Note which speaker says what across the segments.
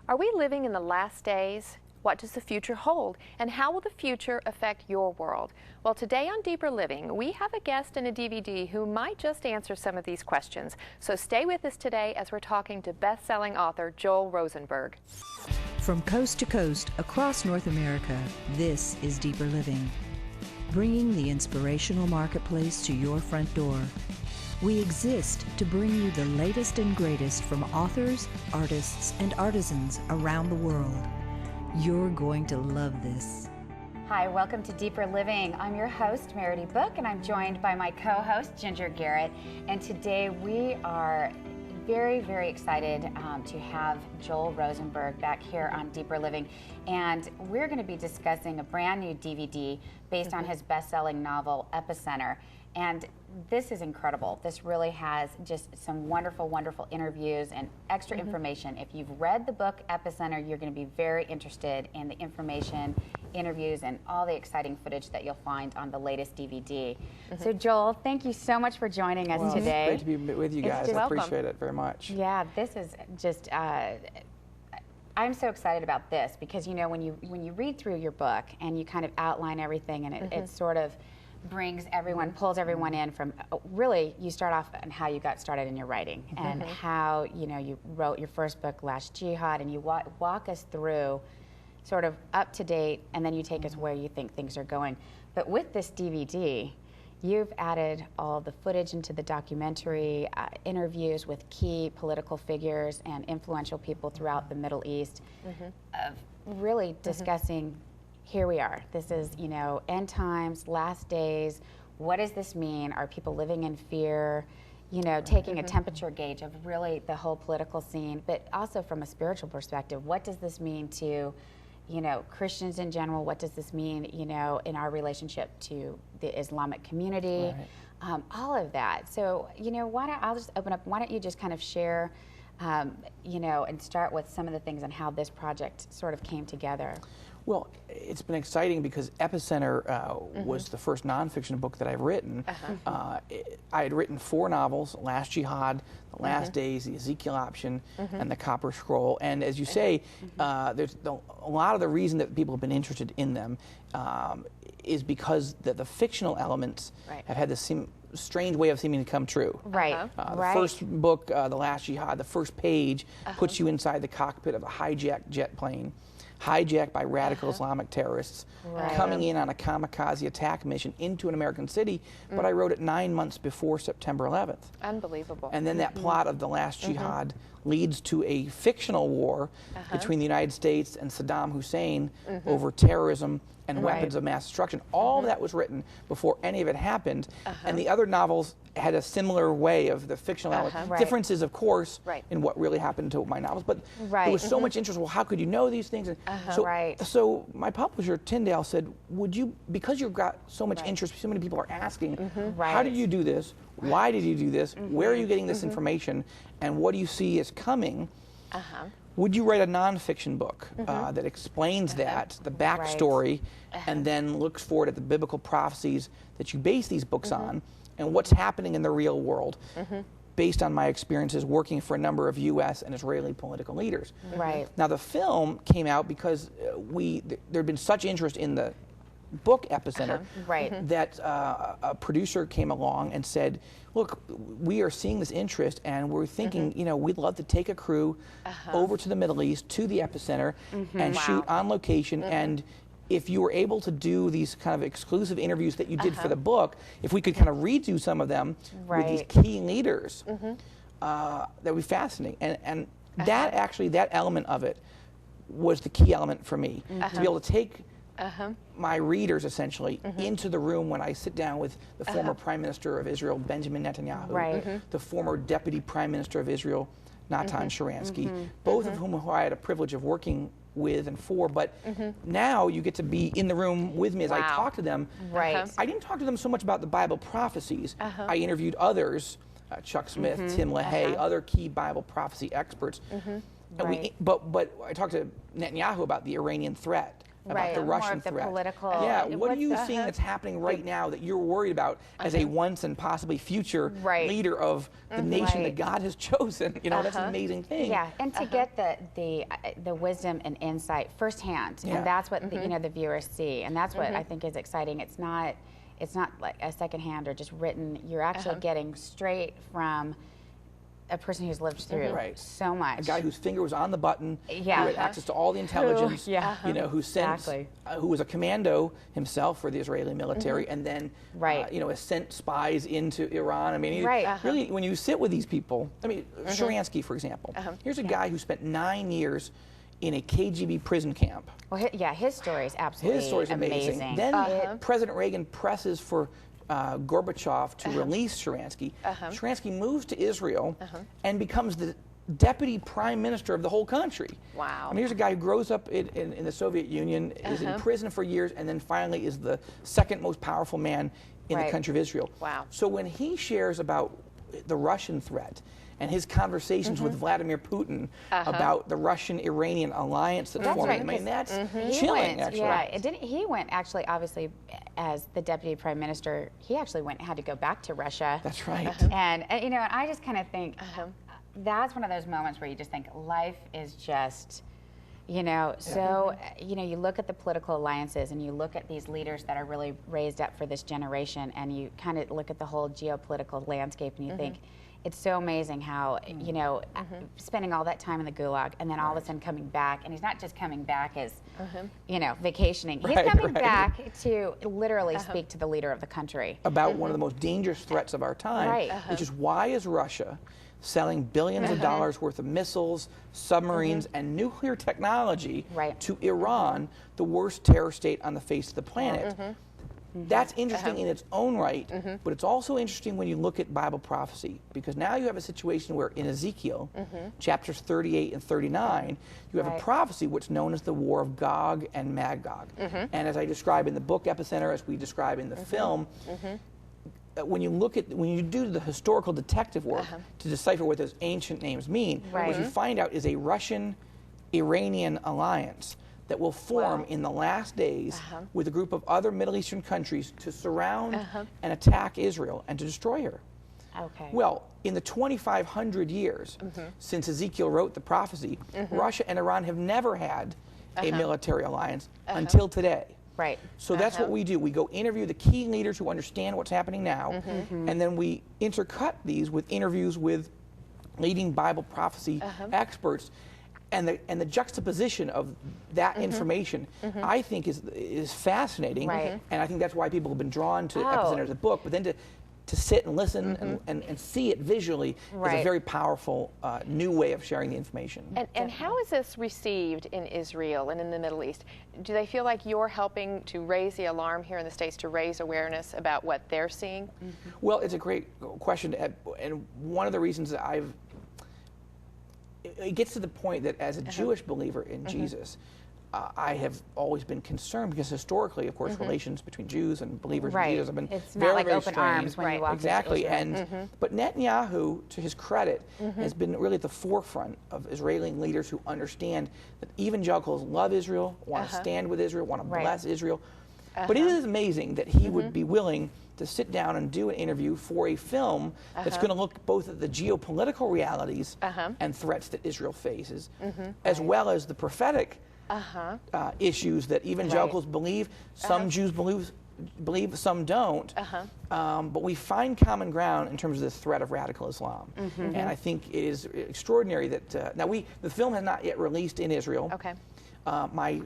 Speaker 1: Are we living in the last days? What does the future hold? And how will the future affect your world? Well, today on Deeper Living, we have a guest and a DVD who might just answer some of these questions. So stay with us today as we're talking to best-selling author Joel Rosenberg.
Speaker 2: From coast to coast across North America, this is Deeper Living, bringing the inspirational marketplace to your front door. We exist to bring you the latest and greatest from authors, artists, and artisans around the world. You're going to love this.
Speaker 3: Hi, welcome to Deeper Living. I'm your host, Meredith Book, and I'm joined by my co-host, Ginger Garrett. And today we are very, very excited to have Joel Rosenberg back here on Deeper Living. And we're going to be discussing a brand new DVD based on his best-selling novel, Epicenter. And this is incredible. This really has just some wonderful, wonderful interviews and extra information. If you've read the book Epicenter, you're going to be very interested in the information, interviews, and all the exciting footage that you'll find on the latest DVD. So Joel, thank you so much for joining us today.
Speaker 4: It's great to be with you guys. I appreciate it very much.
Speaker 3: Yeah, this is just, I'm so excited about this because, you know, when you read through your book and you kind of outline everything and it sort of brings everyone, pulls everyone in from, really, you start off on how you got started in your writing and how, you know, you wrote your first book, Last Jihad, and you walk us through sort of up to date, and then you take us where you think things are going. But with this DVD, you've added all the footage into the documentary, interviews with key political figures and influential people throughout the Middle East, of really discussing, here we are. This is, you know, end times, last days. What does this mean? Are people living in fear? You know, taking a temperature gauge of really the whole political scene, but also from a spiritual perspective. What does this mean to, you know, Christians in general? What does this mean, you know, in our relationship to the Islamic community? All of that. So, you know, I'll just open up. Why don't you just kind of share, you know, and start with some of the things on how this project sort of came together.
Speaker 4: Well, it's been exciting because Epicenter was the first nonfiction book that I've written. I had written 4 novels: Last Jihad, The Last Days, the Ezekiel Option, and The Copper Scroll. And as you say, there's a lot of the reason that people have been interested in them is because the fictional elements have had this strange way of seeming to come true. The first book, The Last Jihad, the first page puts you inside the cockpit of a hijacked jet plane, hijacked by radical Islamic terrorists, coming in on a kamikaze attack mission into an American city, but I wrote it 9 months before September 11th.
Speaker 1: Unbelievable.
Speaker 4: And then that plot of The Last Jihad leads to a fictional war between the United States and Saddam Hussein over terrorism and weapons of mass destruction. All of that was written before any of it happened, and the other novels had a similar way of the fictional element. Differences, of course, in what really happened to my novels, but there was so much interest. Well, how could you know these things? And so my publisher, Tyndale, said, would you, because you've got so much interest, so many people are asking, how did you do this? Why did you do this? Where are you getting this information? And what do you see is coming? Would you write a nonfiction book that explains that, the backstory, and then looks forward at the biblical prophecies that you base these books on, and what's happening in the real world, based on my experiences working for a number of U.S. and Israeli political leaders. Now, the film came out because there had been such interest in the book Epicenter that a producer came along and said, look, we are seeing this interest and we're thinking, you know, we'd love to take a crew over to the Middle East, to the Epicenter, and shoot on location. And if you were able to do these kind of exclusive interviews that you did for the book, if we could kind of redo some of them with these key leaders, that would be fascinating. And that actually, that element of it was the key element for me, to be able to take my readers essentially into the room when I sit down with the former Prime Minister of Israel, Benjamin Netanyahu, the former Deputy Prime Minister of Israel, Natan Sharansky, both of whom I had a privilege of working with and for, but now you get to be in the room with me as I talk to them. I didn't talk to them so much about the Bible prophecies. I interviewed others, Chuck Smith, Tim LaHaye, other key Bible prophecy experts. And but I talked to Netanyahu about the Iranian threat. about the Russian
Speaker 3: more of the
Speaker 4: threat.
Speaker 3: political.
Speaker 4: Yeah, what are you seeing that's happening right now that you're worried about as a once and possibly future leader of the nation that God has chosen? You know, that's an amazing thing.
Speaker 3: Yeah, and to get the wisdom and insight firsthand, and that's what the, you know, the viewers see, and that's what I think is exciting. It's not like a secondhand or just written. You're actually getting straight from a person who's lived through so much.
Speaker 4: A guy whose finger was on the button, who had access to all the intelligence, you know, who sent, who was a commando himself for the Israeli military, and then, you know, has sent spies into Iran. I mean, really, when you sit with these people, I mean, Sharansky, for example, here's a guy who spent 9 years in a KGB prison camp.
Speaker 3: Well, his story is absolutely
Speaker 4: His story is amazing. Then President Reagan presses for Gorbachev to release Sharansky. Sharansky moves to Israel and becomes the deputy prime minister of the whole country.
Speaker 1: Wow.
Speaker 4: I mean, here's a guy who grows up in the Soviet Union, is in prison for years, and then finally is the second most powerful man in the country of Israel.
Speaker 1: Wow.
Speaker 4: So when he shares about the Russian threat and his conversations with Vladimir Putin about the Russian-Iranian alliance that's forming, I mean, that's chilling, actually.
Speaker 3: Yeah, he went, actually, obviously, as the deputy prime minister, he actually had to go back to Russia.
Speaker 4: That's right.
Speaker 3: And you know, I just kind of think that's one of those moments where you just think life is just, you know, so, you know, you look at the political alliances and you look at these leaders that are really raised up for this generation, and you kind of look at the whole geopolitical landscape and you think, it's so amazing how, you know, spending all that time in the gulag and then all of a sudden coming back, and he's not just coming back as, you know, vacationing. He's coming back to literally speak to the leader of the country.
Speaker 4: About one of the most dangerous threats of our time, which is why is Russia selling billions of dollars worth of missiles, submarines, and nuclear technology to Iran, the worst terror state on the face of the planet? That's interesting in its own right, but it's also interesting when you look at Bible prophecy, because now you have a situation where in Ezekiel, chapters 38 and 39, you have a prophecy which is known as the War of Gog and Magog. And as I describe in the book Epicenter, as we describe in the film, when you do the historical detective work to decipher what those ancient names mean, what you find out is a Russian-Iranian alliance that will form in the last days with a group of other Middle Eastern countries to surround and attack Israel and to destroy her. Well, in the 2,500 years since Ezekiel wrote the prophecy, Russia and Iran have never had a military alliance until today. So that's what we do. We go interview the key leaders who understand what's happening now, and then we intercut these with interviews with leading Bible prophecy experts. And the juxtaposition of that information, I think, is fascinating, and I think that's why people have been drawn to Epicenter as a book. But then to sit and listen and see it visually is a very powerful new way of sharing the information.
Speaker 1: And how is this received in Israel and in the Middle East? Do they feel like you're helping to raise the alarm here in the States, to raise awareness about what they're seeing?
Speaker 4: Well, it's a great question, and one of the reasons that it gets to the point that as a Jewish believer in Jesus, I have always been concerned, because historically, of course, relations between Jews and believers in Jesus have been very,
Speaker 3: like
Speaker 4: very
Speaker 3: open
Speaker 4: strained.
Speaker 3: arms when you walk into Israel.
Speaker 4: But Netanyahu, to his credit, has been really at the forefront of Israeli leaders who understand that evangelicals love Israel, want to stand with Israel, want to bless Israel. But it is amazing that he would be willing to sit down and do an interview for a film that's going to look both at the geopolitical realities and threats that Israel faces, as well as the prophetic issues that evangelicals believe. Some Jews believe, some don't. But we find common ground in terms of the threat of radical Islam. And I think it is extraordinary that, now the film has not yet released in Israel. My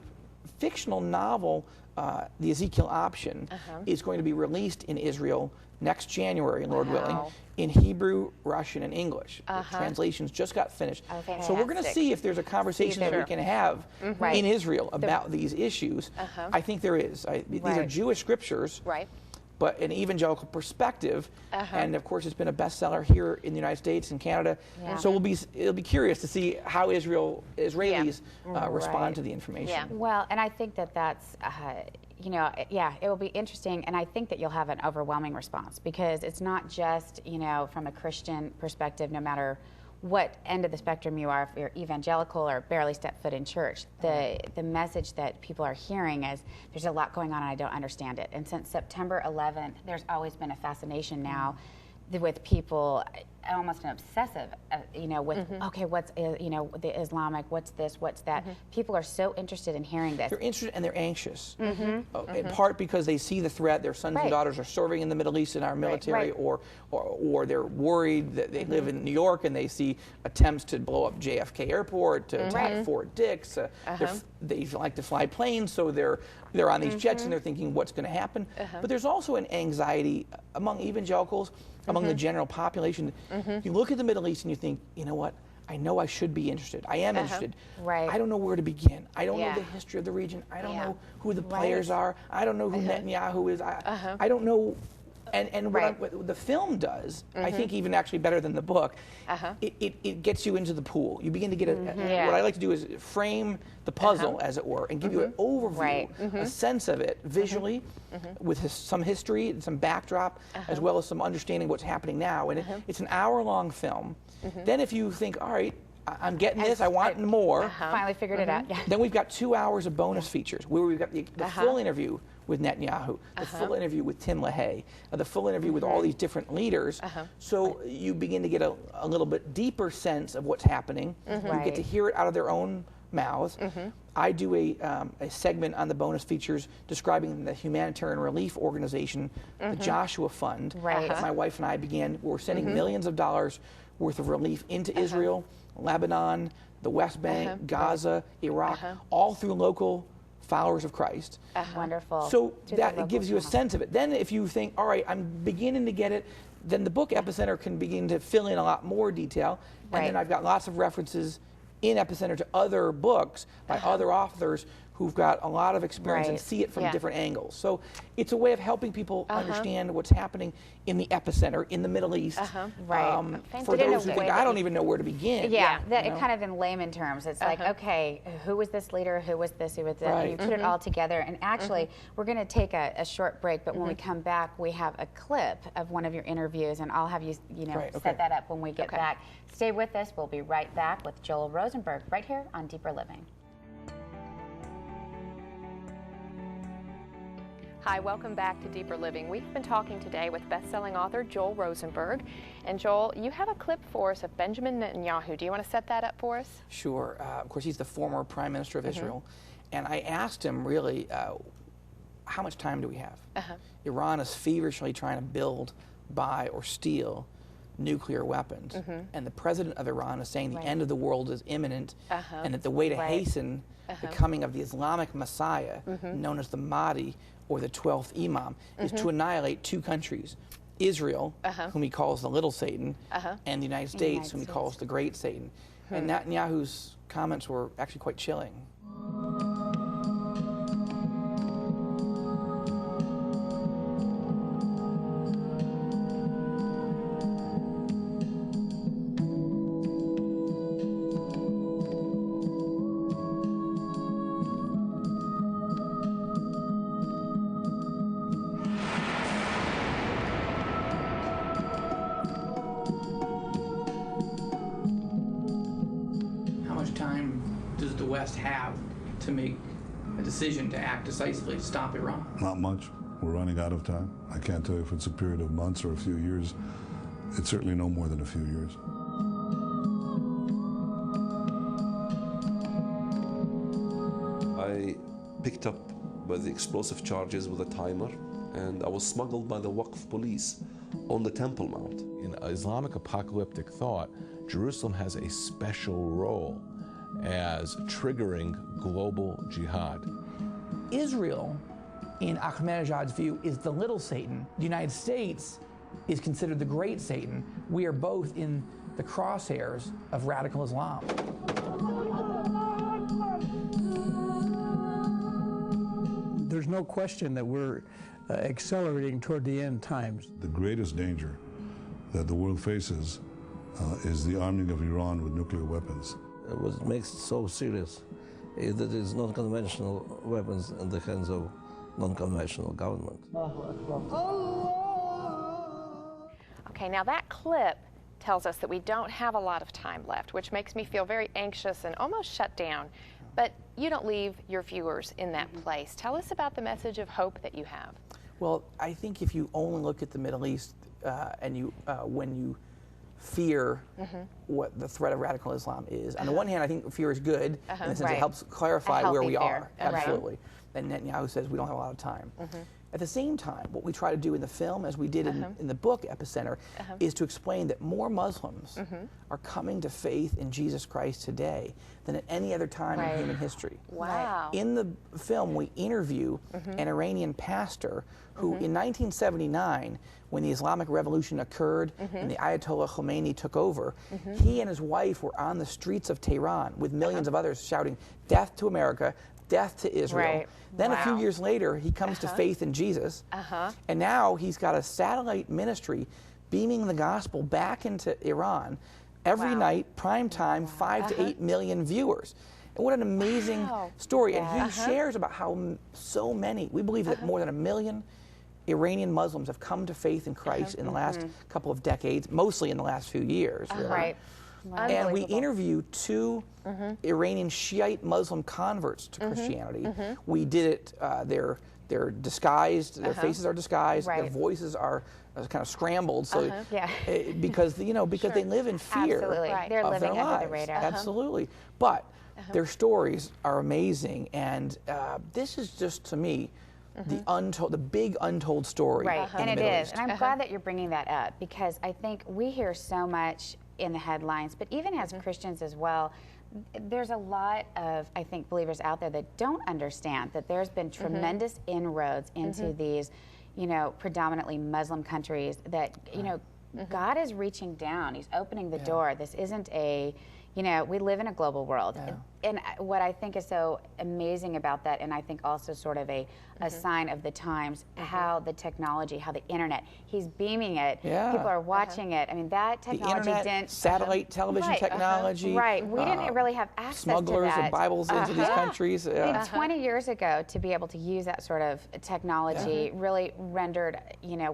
Speaker 4: fictional novel, The Ezekiel Option, is going to be released in Israel next January, Lord willing, in Hebrew, Russian, and English. The translations just got finished. So we're going to see if there's a conversation that we can have in Israel about these issues. I think there is. These are Jewish scriptures, but an evangelical perspective. And of course, it's been a bestseller here in the United States and Canada. So it'll be curious to see how Israelis respond to the information.
Speaker 3: Well, and I think that's, you know, it will be interesting, and I think that you'll have an overwhelming response, because it's not just, you know, from a Christian perspective, no matter what end of the spectrum you are, if you're evangelical or barely step foot in church. The message that people are hearing is there's a lot going on and I don't understand it. And since September 11th, there's always been a fascination now with people, almost an obsessive, with, okay, what's, the Islamic, what's this, what's that. People are so interested in hearing this.
Speaker 4: They're interested and they're anxious. In part because they see the threat, their sons and daughters are serving in the Middle East in our military, or they're worried that they live in New York and they see attempts to blow up JFK Airport, to attack Fort Dix. They like to fly planes, so they're on these jets and they're thinking what's going to happen. But there's also an anxiety among evangelicals, among the general population. You look at the Middle East and you think, you know what? I know I should be interested. I am interested. I don't know where to begin. I don't know the history of the region. I don't know who the players are. I don't know who Netanyahu is. I don't know. And what the film does, I think even actually better than the book, it gets you into the pool. You begin to get what I like to do is frame the puzzle, as it were, and give you an overview, a sense of it visually, with some history and some backdrop, as well as some understanding what's happening now. And it's an hour-long film. Then if you think, all right, I'm getting this, I want more.
Speaker 3: Finally figured it out.
Speaker 4: Then we've got 2 hours of bonus features where we've got the full interview with Netanyahu, the full interview with Tim LaHaye, the full interview with all these different leaders. So you begin to get a little bit deeper sense of what's happening. You get to hear it out of their own mouths. I do a segment on the bonus features describing the humanitarian relief organization, the Joshua Fund, that my wife and I began. We're sending millions of dollars worth of relief into Israel, Lebanon, the West Bank, Gaza, Iraq, all through local followers of Christ.
Speaker 3: Wonderful.
Speaker 4: So that gives you a sense of it. Then if you think, all right, I'm beginning to get it, then the book Epicenter can begin to fill in a lot more detail. And then I've got lots of references in Epicenter to other books by other authors who've got a lot of experience and see it from different angles. So it's a way of helping people understand what's happening in the epicenter, in the Middle East. For those who think, I don't even know where to begin.
Speaker 3: It kind of in layman terms, it's like, okay, who was this leader, who was this, who was that, and you put it all together. And actually, we're going to take a short break, but when we come back, we have a clip of one of your interviews, and I'll have you, set that up when we get back. Stay with us. We'll be right back with Joel Rosenberg right here on Deeper Living.
Speaker 1: Hi, welcome back to Deeper Living. We've been talking today with best-selling author Joel Rosenberg. And Joel, you have a clip for us of Benjamin Netanyahu. Do you want to set that up for us?
Speaker 4: Sure. Of course, he's the former Prime Minister of Israel. And I asked him, really, how much time do we have? Iran is feverishly trying to build, buy, or steal nuclear weapons. And the president of Iran is saying the end of the world is imminent, and that the way to hasten the coming of the Islamic Messiah, known as the Mahdi, or the 12th Imam, is to annihilate 2 countries, Israel, whom he calls the little Satan, and the United States, whom he calls the great Satan. And Netanyahu's comments were actually quite chilling. Have to make a decision to act decisively to stop Iran?
Speaker 5: Not much. We're running out of time. I can't tell you if it's a period of months or a few years. It's certainly no more than a few years.
Speaker 6: I picked up by the explosive charges with a timer, and I was smuggled by the Waqf police on the Temple Mount.
Speaker 7: In Islamic apocalyptic thought, Jerusalem has a special role as triggering global jihad.
Speaker 4: Israel, in Ahmadinejad's view, is the little Satan. The United States is considered the great Satan. We are both in the crosshairs of radical Islam.
Speaker 8: There's no question that we're accelerating toward the end times.
Speaker 5: The greatest danger that the world faces is the arming of Iran with nuclear weapons.
Speaker 9: What makes it so serious is that it's non-conventional weapons in the hands of non-conventional government.
Speaker 1: Okay, now that clip tells us that we don't have a lot of time left, which makes me feel very anxious and almost shut down. But you don't leave your viewers in that place. Tell us about the message of hope that you have.
Speaker 4: Well, I think if you only look at the Middle East and you, when you fear what the threat of radical Islam is, on the one hand, I think fear is good in the sense it helps clarify where we are. Absolutely. And Netanyahu says we don't have a lot of time. At the same time, what we try to do in the film, as we did in the book Epicenter, is to explain that more Muslims are coming to faith in Jesus Christ today than at any other time in human history.
Speaker 1: Wow.
Speaker 4: In the film, we interview an Iranian pastor who, in 1979, when the Islamic Revolution occurred and the Ayatollah Khomeini took over, he and his wife were on the streets of Tehran with millions of others shouting, "Death to America, death to Israel." Then a few years later, he comes to faith in Jesus, and now he's got a satellite ministry beaming the gospel back into Iran every night, prime time, 5 to 8 million viewers. And what an amazing story. And he shares about how so many, we believe that more than 1 million Iranian Muslims have come to faith in Christ in the last couple of decades, mostly in the last few years. Really. And we interviewed 2 Iranian Shiite Muslim converts to Christianity. We did it, they're disguised, their faces are disguised, their voices are kind of scrambled, so because because they live in fear
Speaker 3: They're
Speaker 4: of
Speaker 3: living
Speaker 4: their
Speaker 3: under
Speaker 4: lives.
Speaker 3: the radar.
Speaker 4: Absolutely. But their stories are amazing, and this is just, to me, the big untold story.
Speaker 3: And it is. And I'm glad that you're bringing that up, because I think we hear so much in the headlines, but even as Christians as well, there's a lot of, I think, believers out there that don't understand that there's been tremendous inroads into these, predominantly Muslim countries, that, God is reaching down. He's opening the door. This isn't a, we live in a global world. And what I think is so amazing about that, and I think also sort of a sign of the times, how the technology, how the internet, he's beaming it, people are watching it. I mean, that technology
Speaker 4: the internet,
Speaker 3: didn't...
Speaker 4: satellite television technology.
Speaker 3: We didn't really have access
Speaker 4: smugglers
Speaker 3: to that.
Speaker 4: of Bibles into these countries.
Speaker 3: I mean, 20 years ago, to be able to use that sort of technology really rendered,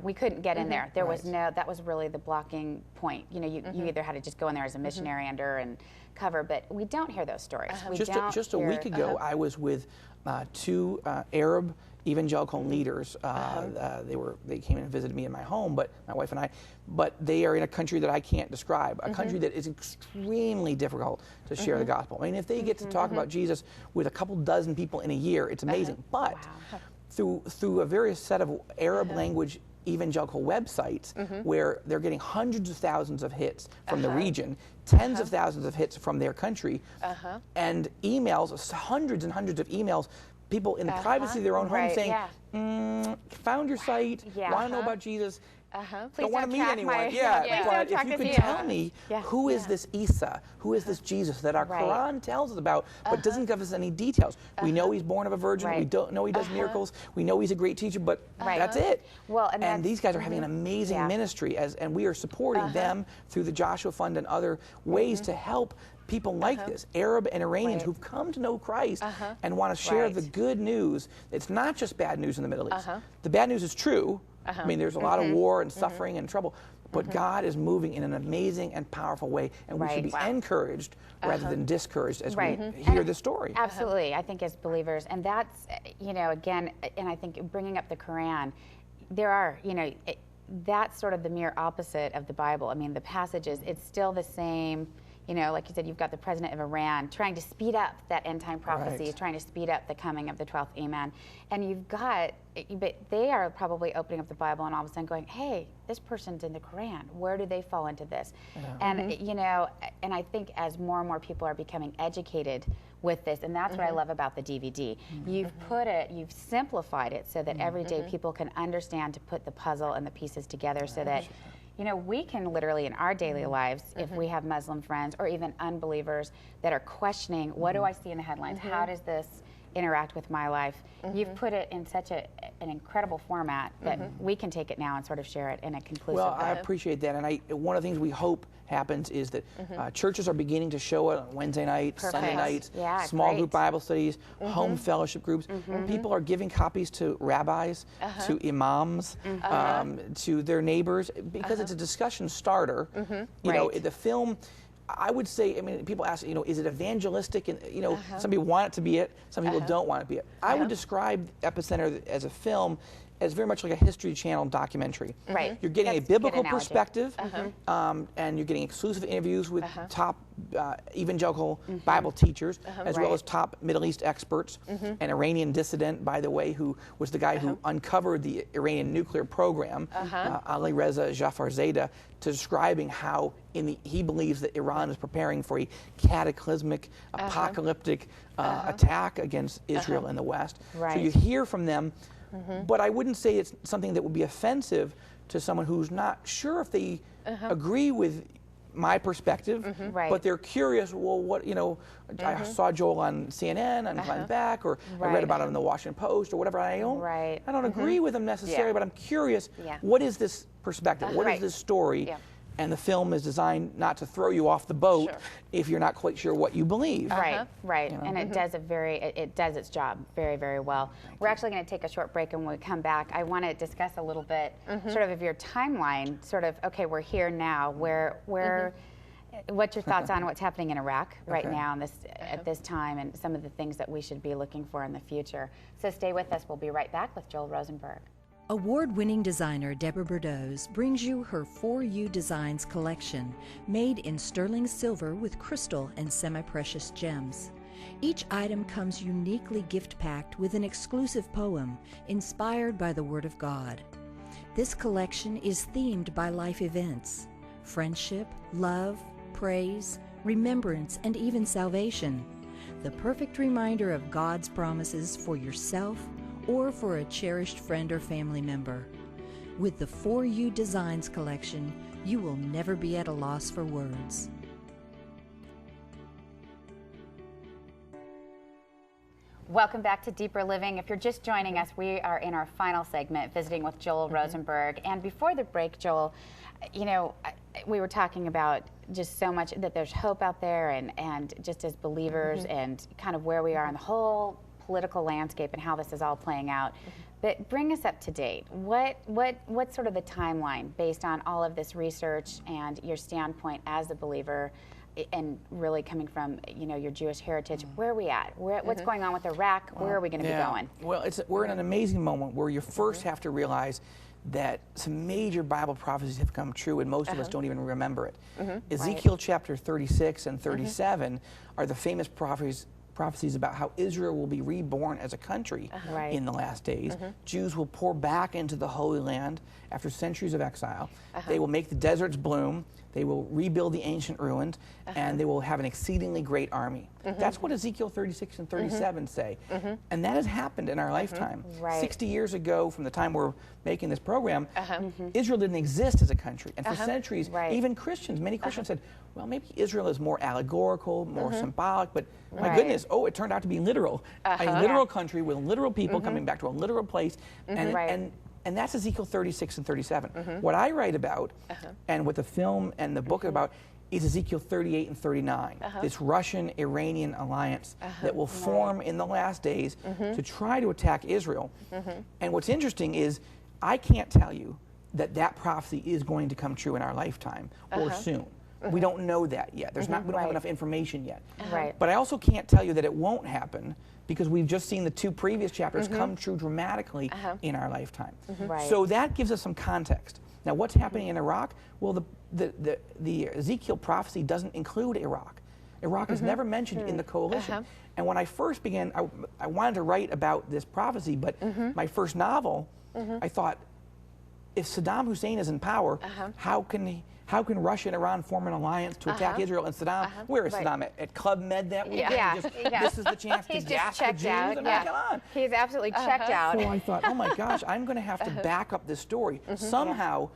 Speaker 3: we couldn't get in there. There was that was really the blocking point. You either had to just go in there as a missionary under and cover, but we don't hear those stories.
Speaker 4: Just a week ago, I was with 2 Arab evangelical leaders. They came in and visited me in my home, but my wife and I. But they are in a country that I can't describe, a country that is extremely difficult to share the gospel. I mean, if they get to talk about Jesus with a couple dozen people in a year, it's amazing. But through a various set of Arab language evangelical websites where they're getting hundreds of thousands of hits from the region, tens of thousands of hits from their country, and emails, hundreds and hundreds of emails, people in the privacy of their own home saying, found your site, want to know about Jesus, don't want to meet anyone. But if you could tell me who is this Isa, who is this Jesus that our Quran tells us about, but doesn't give us any details. We know he's born of a virgin. We don't know he does miracles. We know he's a great teacher, but that's it.
Speaker 3: Well,
Speaker 4: and these guys are having an amazing ministry, and we are supporting them through the Joshua Fund and other ways to help people like this, Arab and Iranians who've come to know Christ and want to share the good news. It's not just bad news in the Middle East. The bad news is true. I mean, there's a lot of war and suffering and trouble, but God is moving in an amazing and powerful way, and we should be encouraged rather than discouraged as we hear this story.
Speaker 3: Absolutely, I think as believers, and that's, again, and I think bringing up the Quran, there are, that's sort of the mere opposite of the Bible. I mean, the passages, it's still the same. Like you said, you've got the president of Iran trying to speed up that end-time prophecy, trying to speed up the coming of the 12th Imam. And you've got, but they are probably opening up the Bible and all of a sudden going, hey, this person's in the Quran. Where do they fall into this? And, and I think as more and more people are becoming educated with this, and that's what I love about the DVD. You've simplified it so that everyday people can understand to put the puzzle and the pieces together so that we can literally in our daily lives, if we have Muslim friends or even unbelievers that are questioning, what do I see in the headlines? How does this, interact with my life. You've put it in such an incredible format that we can take it now and sort of share it in a conclusive
Speaker 4: Well,
Speaker 3: way.
Speaker 4: I appreciate that, and one of the things we hope happens is that churches are beginning to show it on Wednesday nights, Sunday nights, small group Bible studies, home fellowship groups. People are giving copies to rabbis, to imams, to their neighbors, because it's a discussion starter. You know, the film, I would say, I mean, people ask, you know, is it evangelistic? And, you know, some people want it to be it, some people don't want it to be it. I would describe Epicenter as a film as very much like a History Channel documentary.
Speaker 3: Right.
Speaker 4: You're getting
Speaker 3: That's
Speaker 4: a biblical
Speaker 3: a good analogy.
Speaker 4: perspective, and you're getting exclusive interviews with top evangelical Bible teachers, as well as top Middle East experts. An Iranian dissident, by the way, who was the guy who uncovered the Iranian nuclear program, Ali Reza Jafarzadeh, describing how he believes that Iran is preparing for a cataclysmic, apocalyptic attack against Israel in the West. So you hear from them. But I wouldn't say it's something that would be offensive to someone who's not sure if they agree with my perspective, but they're curious, well, what, you know, I saw Joel on CNN, on Glenn Beck, or I read about him in the Washington Post, or whatever. I don't agree with him necessarily, but I'm curious, what is this perspective? What is this story? And the film is designed not to throw you off the boat if you're not quite sure what you believe.
Speaker 3: Right. You know? And it does it does its job very, very well. We're actually going to take a short break, and when we come back, I want to discuss a little bit sort of your timeline, sort of, okay, we're here now, what's your thoughts on what's happening in Iraq right now in at this time, and some of the things that we should be looking for in the future. So stay with us. We'll be right back with Joel Rosenberg.
Speaker 2: Award-winning designer Deborah Bordeaux brings you her For You Designs collection, made in sterling silver with crystal and semi-precious gems. Each item comes uniquely gift-packed with an exclusive poem inspired by the Word of God. This collection is themed by life events: friendship, love, praise, remembrance, and even salvation. The perfect reminder of God's promises for yourself or for a cherished friend or family member. With the For You Designs collection, you will never be at a loss for words.
Speaker 3: Welcome back to Deeper Living. If you're just joining us, we are in our final segment, visiting with Joel Rosenberg. And before the break, Joel, you know, we were talking about just so much that there's hope out there, and just as believers, and kind of where we are in the whole political landscape and how this is all playing out. But bring us up to date. What's sort of the timeline based on all of this research and your standpoint as a believer, and really coming from, you know, your Jewish heritage? Where are we at? What's going on with Iraq? Where are we going to be going?
Speaker 4: Well, we're in an amazing moment where you first have to realize that some major Bible prophecies have come true, and most of us don't even remember it. Ezekiel chapter 36 and 37 are the famous prophecies about how Israel will be reborn as a country in the last days. Jews will pour back into the Holy Land after centuries of exile. They will make the deserts bloom. They will rebuild the ancient ruins, and they will have an exceedingly great army. That's what Ezekiel 36 and 37 say. And that has happened in our lifetime. 60 years ago, from the time we're making this program, Israel didn't exist as a country. And for centuries, even Christians, many Christians said, well, maybe Israel is more allegorical, more symbolic, but my goodness, it turned out to be literal. A literal country with literal people coming back to a literal place. And that's Ezekiel 36 and 37. What I write about, and what the film and the book are about, is Ezekiel 38 and 39, this Russian-Iranian alliance that will form in the last days to try to attack Israel. And what's interesting is, I can't tell you that that prophecy is going to come true in our lifetime or soon. We don't know that yet. We don't have enough information yet. But I also can't tell you that it won't happen, because we've just seen the two previous chapters come true dramatically in our lifetime. So that gives us some context. Now, what's happening in Iraq? Well, the Ezekiel prophecy doesn't include Iraq. Iraq is never mentioned in the coalition. And when I first began, I wanted to write about this prophecy, but my first novel, I thought, if Saddam Hussein is in power, how can Russia and Iran form an alliance to attack Israel? And Saddam, where is Saddam? At Club Med that weekend? This is the chance to gas the Jews? Come on.
Speaker 3: He's absolutely checked out.
Speaker 4: So I thought, oh my gosh, I'm going to have to back up this story. Somehow,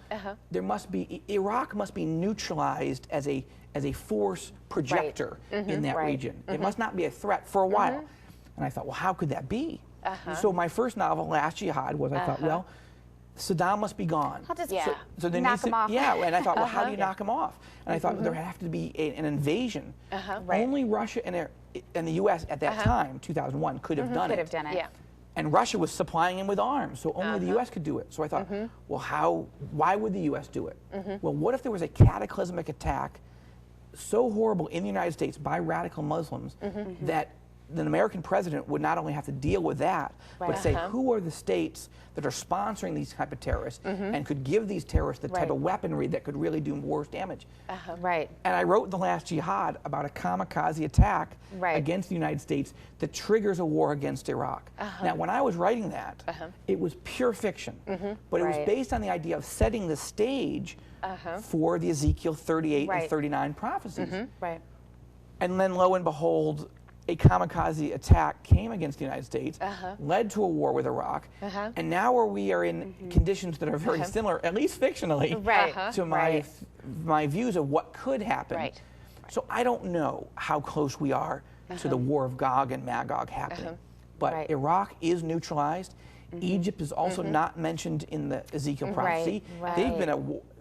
Speaker 4: there must be, Iraq must be neutralized as a force projector in that region. It must not be a threat for a while. And I thought, well, how could that be? So my first novel, Last Jihad, was I thought, well, Saddam must be gone.
Speaker 3: I'll just
Speaker 4: So there
Speaker 3: knock
Speaker 4: needs
Speaker 3: him off.
Speaker 4: Yeah, and I thought, well, how do you knock him off? And I thought there have to be an invasion. Only Russia and the U.S. at that time, 2001, could have done it.
Speaker 3: Could have done it.
Speaker 1: Yeah.
Speaker 4: And Russia was supplying him with arms, so only the U.S. could do it. So I thought, well, why would the U.S. do it? Well, what if there was a cataclysmic attack so horrible in the United States by radical Muslims that the American president would not only have to deal with that, but say, who are the states that are sponsoring these type of terrorists and could give these terrorists the type of weaponry that could really do worse damage?
Speaker 3: Right.
Speaker 4: And I wrote The Last Jihad about a kamikaze attack against the United States that triggers a war against Iraq. Now, when I was writing that, it was pure fiction, but it was based on the idea of setting the stage for the Ezekiel 38 and 39 prophecies.
Speaker 3: Right.
Speaker 4: And then, lo and behold, a kamikaze attack came against the United States, led to a war with Iraq, and now we are in conditions that are very similar, at least fictionally, to my views of what could happen. So I don't know how close we are to the war of Gog and Magog happening, but Iraq is neutralized. Egypt is also not mentioned in the Ezekiel prophecy.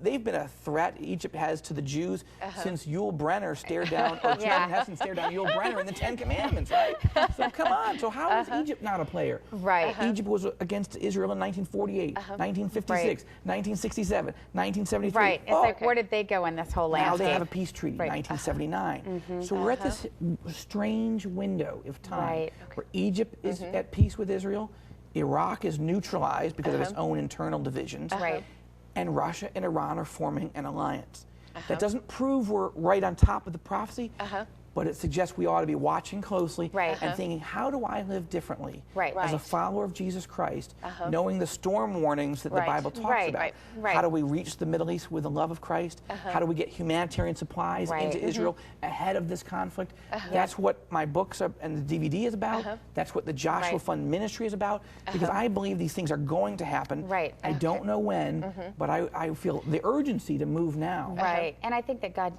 Speaker 4: They've been a threat Egypt has to the Jews since Yul Brynner stared down, or Charlton Heston stared down Yul Brynner in the Ten Commandments, right? So come on. So how is Egypt not a player? Egypt was against Israel in 1948, 1956, 1967, 1973.
Speaker 3: Right. It's like, where did they go in this whole landscape?
Speaker 4: Now they have a peace treaty, 1979. So we're at this strange window of time where Egypt is at peace with Israel, Iraq is neutralized because of its own internal divisions, and Russia and Iran are forming an alliance. That doesn't prove we're right on top of the prophecy, but it suggests we ought to be watching closely and thinking, how do I live differently as a follower of Jesus Christ, knowing the storm warnings that the Bible talks about? How do we reach the Middle East with the love of Christ? How do we get humanitarian supplies into Israel ahead of this conflict? That's what my books and the DVD is about. That's what the Joshua Fund ministry is about, because I believe these things are going to happen. I don't know when, but I feel the urgency to move now.
Speaker 3: And I think that God,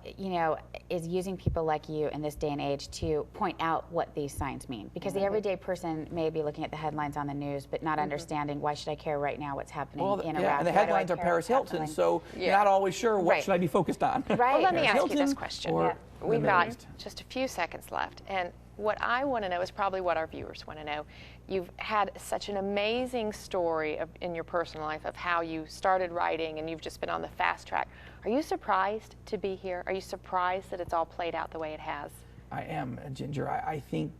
Speaker 3: is using people like you in this day and age to point out what these signs mean, because the everyday person may be looking at the headlines on the news but not understanding, why should I care right now what's happening in Iraq?
Speaker 4: And the headlines are Paris Hilton, so you're not always sure what should I be focused on.
Speaker 1: Well, let me ask you this question.
Speaker 4: Or
Speaker 1: We've got just a few seconds left, and what I want to know is probably what our viewers want to know. You've had such an amazing story in your personal life of how you started writing, and you've just been on the fast track. Are you surprised to be here? Are you surprised that it's all played out the way it has?
Speaker 4: I am, Ginger. I think,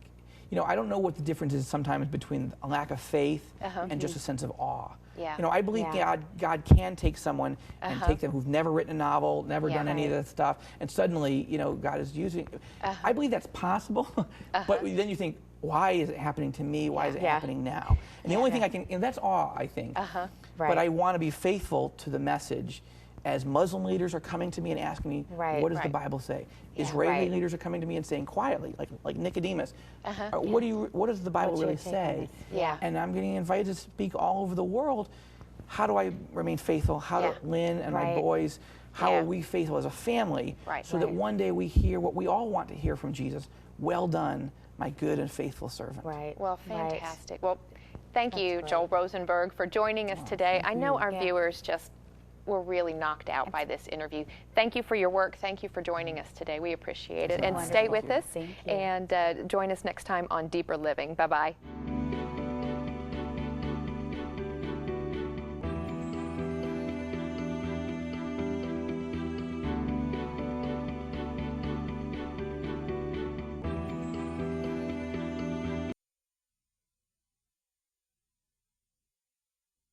Speaker 4: I don't know what the difference is sometimes between a lack of faith and just a sense of awe. I believe God can take someone and take them who've never written a novel, never done any of that stuff, and suddenly, God is using. I believe that's possible, but then you think, why is it happening to me? Why is it happening now? And the only thing I can, that's awe, I think. But I want to be faithful to the message. As Muslim leaders are coming to me and asking me, what does the Bible say? Israeli leaders are coming to me and saying quietly, like Nicodemus, what does the Bible really say? And I'm getting invited to speak all over the world. How do I remain faithful? How do Lynn and my boys, how are we faithful as a family so that one day we hear what we all want to hear from Jesus? Well done, my good and faithful servant.
Speaker 1: Well, fantastic. Well, thank you, Joel Rosenberg, for joining us today. I know our viewers just were really knocked out by this interview. Thank you for your work. Thank you for joining us today. We appreciate it. And stay with us and join us next time on Deeper Living. Bye-bye.